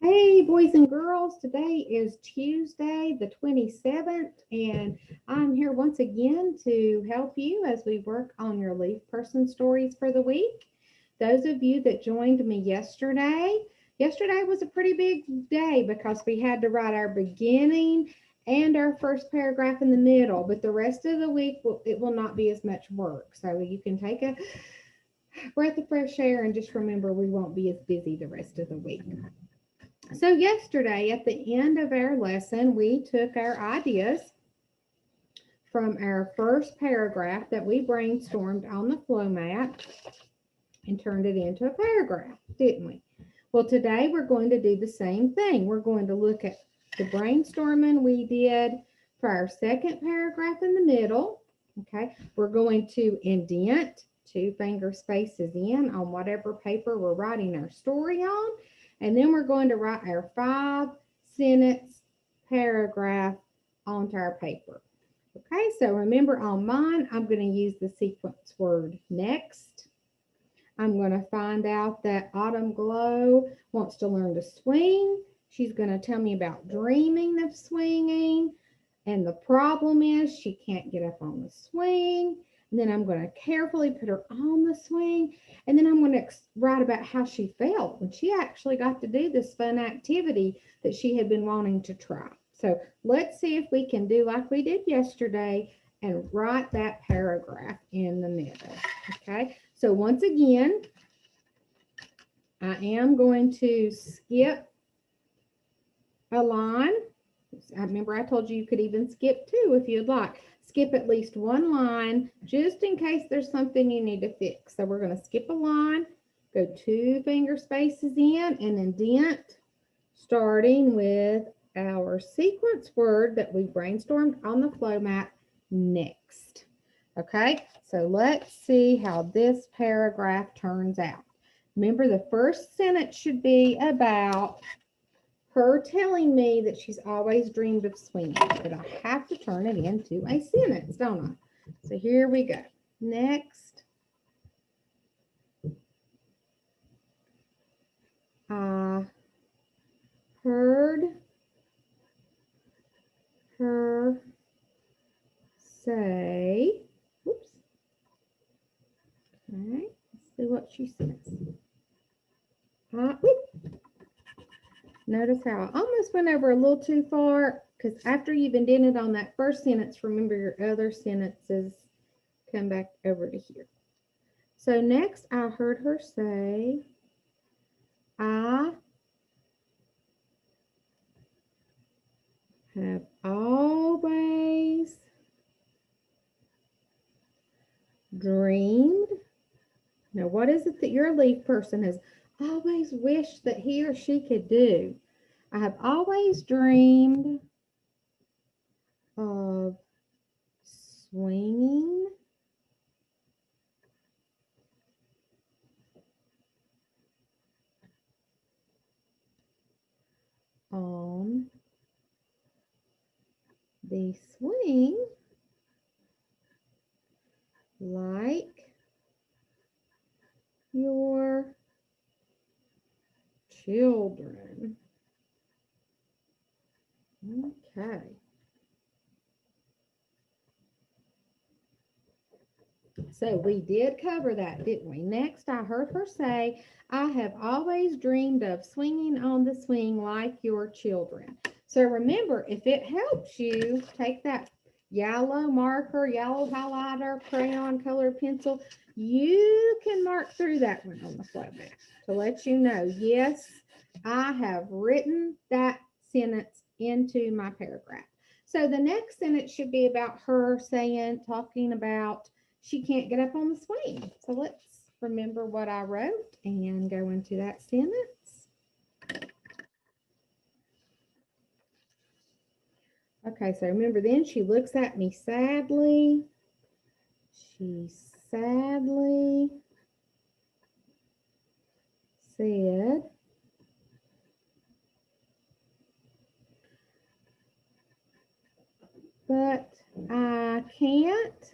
Hey, boys and girls, today is Tuesday, the 27th, and I'm here once again to help you as we work on your leaf person stories for the week. Those of you that joined me yesterday was a pretty big day because we had to write our beginning and our first paragraph in the middle, but the rest of the week it will not be as much work. So you can take a breath of fresh air and just remember we won't be as busy the rest of the week. So yesterday at the end of our lesson, we took our ideas from our first paragraph that we brainstormed on the flow mat and turned it into a paragraph, didn't we? Well, today we're going to do the same thing. We're going to look at the brainstorming we did for our second paragraph in the middle. Okay, we're going to indent 2 finger spaces in on whatever paper we're writing our story on. And then we're going to write our 5-sentence paragraph onto our paper. Okay, so remember on mine, I'm going to use the sequence word next. I'm going to find out that Autumn Glow wants to learn to swing. She's going to tell me about dreaming of swinging. And the problem is she can't get up on the swing. And then I'm going to carefully put her on the swing. And then I'm going to write about how she felt when she actually got to do this fun activity that she had been wanting to try. So let's see if we can do like we did yesterday and write that paragraph in the middle. Okay, so once again, I am going to skip a line. I remember I told you you could even skip 2 if you'd like. Skip at least 1 line just in case there's something you need to fix. So we're going to skip a line, go 2-finger spaces in, and indent, starting with our sequence word that we brainstormed on the flow mat, next. Okay, so let's see how this paragraph turns out. Remember, the first sentence should be about her telling me that she's always dreamed of swinging, but I have to turn it into a sentence, don't I? So here we go. Next, I heard her say, oops, okay, let's see what she says. Notice how I almost went over a little too far because after you've indented on that first sentence, remember your other sentences come back over to here. So next, I heard her say, I have always dreamed. Now, what is it that your leaf person has always wished that he or she could do? I have always dreamed of swinging on the swing like your children. Okay. So we did cover that, didn't we? Next, I heard her say, I have always dreamed of swinging on the swing like your children. So remember, if it helps you, take that yellow marker, yellow highlighter, crayon, colored pencil. You can mark through that one on the flow mat to let you know, yes, I have written that sentence into my paragraph. So the next sentence should be about her talking about she can't get up on the swing. So let's remember what I wrote and go into that sentence. Okay, so remember then she looks at me sadly. She sadly said, but I can't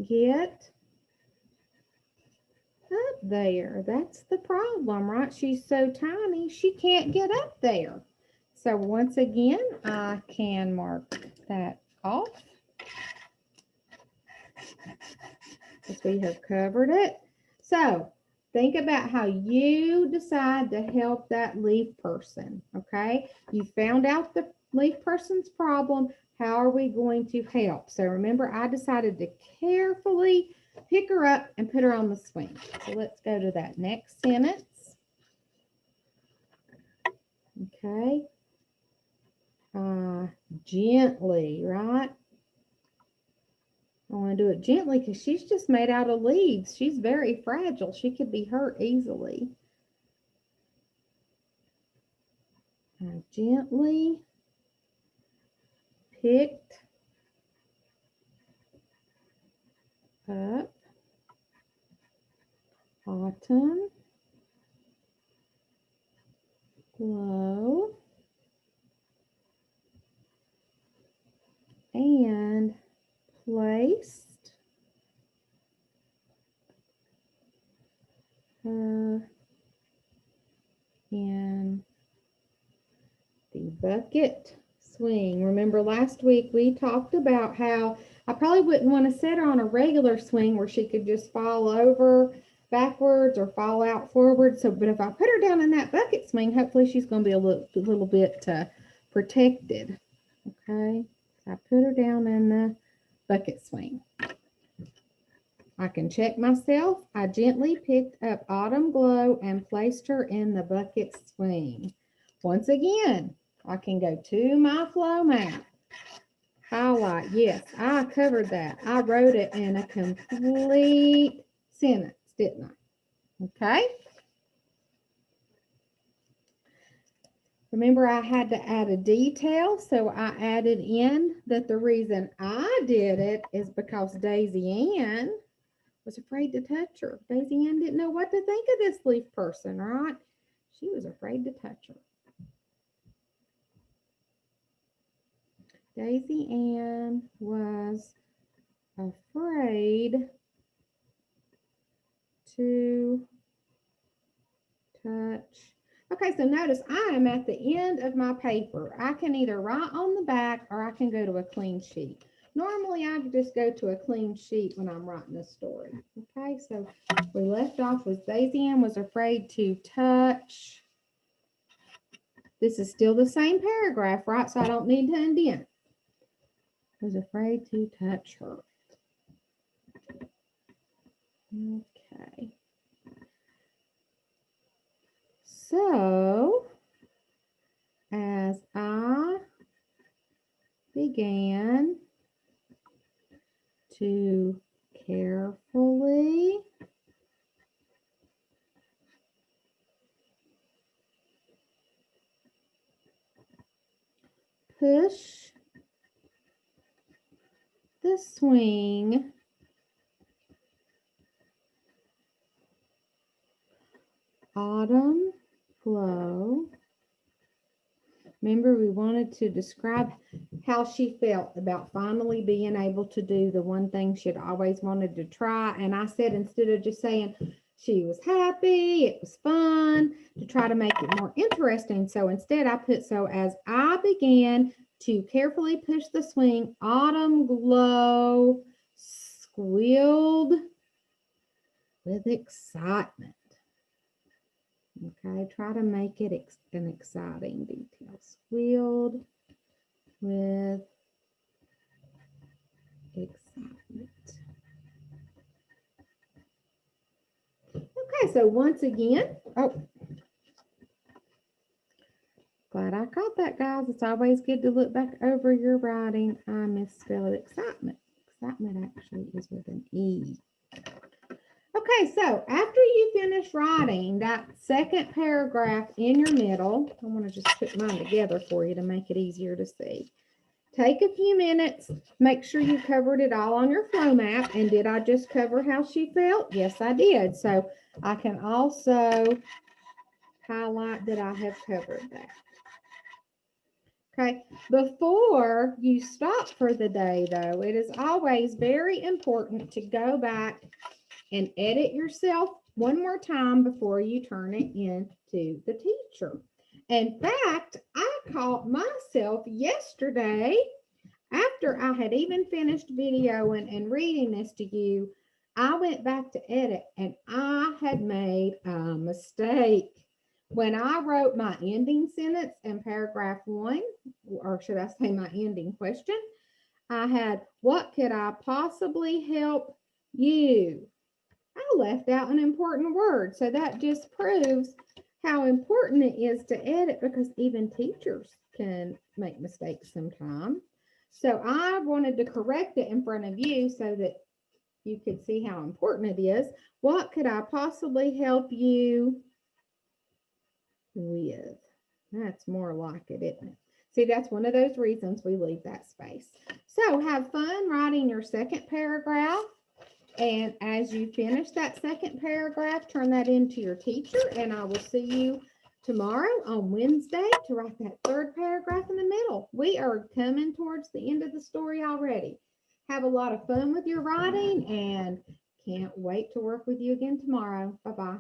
get up there. That's the problem, right? She's so tiny, she can't get up there. So once again, I can mark that off as we have covered it. So think about how you decide to help that leaf person, okay? You found out the leaf person's problem. How are we going to help? So remember, I decided to carefully pick her up and put her on the swing. So let's go to that next sentence. Okay. Gently, right? I want to do it gently because she's just made out of leaves. She's very fragile. She could be hurt easily. I gently picked up Autumn Glow and placed her in the bucket swing. Remember last week we talked about how I probably wouldn't want to set her on a regular swing where she could just fall over backwards or fall out forward. So, but if I put her down in that bucket swing, hopefully she's going to be a little bit protected. Okay, so I put her down in the bucket swing. I can check myself. I gently picked up Autumn Glow and placed her in the bucket swing. Once again, I can go to my flow map. Highlight. Yes, I covered that. I wrote it in a complete sentence, didn't I? Okay. Remember, I had to add a detail, so I added in that the reason I did it is because Daisy Ann was afraid to touch her. Daisy Ann didn't know what to think of this leaf person, right? She was afraid to touch her. Daisy Ann was afraid to touch. Okay, so notice I am at the end of my paper. I can either write on the back or I can go to a clean sheet. Normally, I just go to a clean sheet when I'm writing a story. Okay, so we left off with Daisy Ann was afraid to touch. This is still the same paragraph, right? So I don't need to indent. Was afraid to touch her. Okay. So, as I began to carefully push the swing Autumn Glow. Remember, we wanted to describe how she felt about finally being able to do the one thing she'd always wanted to try. And I said, instead of just saying she was happy, it was fun, to try to make it more interesting. So instead I put, so as I began to carefully push the swing, Autumn Glow squealed with excitement. Okay, try to make it an exciting detail. Squealed with excitement. Okay, so once again, glad I caught that, guys. It's always good to look back over your writing. I misspelled excitement. Excitement actually is with an E. Okay, so after you finish writing that second paragraph in your middle, I want to just put mine together for you to make it easier to see. Take a few minutes, make sure you covered it all on your flow map. And did I just cover how she felt? Yes, I did. So I can also highlight that I have covered that. Okay, before you stop for the day, though, it is always very important to go back and edit yourself one more time before you turn it in to the teacher. In fact, I caught myself yesterday after I had even finished videoing and reading this to you. I went back to edit and I had made a mistake. When I wrote my ending sentence in paragraph 1, or should I say my ending question, I had, what could I possibly help you? I left out an important word. So that just proves how important it is to edit, because even teachers can make mistakes sometimes. So I wanted to correct it in front of you so that you could see how important it is. What could I possibly help you with? That's more like it, isn't it? See, that's one of those reasons we leave that space. So have fun writing your second paragraph. And as you finish that second paragraph, turn that into your teacher, and I will see you tomorrow on Wednesday to write that third paragraph in the middle. We are coming towards the end of the story already. Have a lot of fun with your writing and can't wait to work with you again tomorrow. Bye-bye.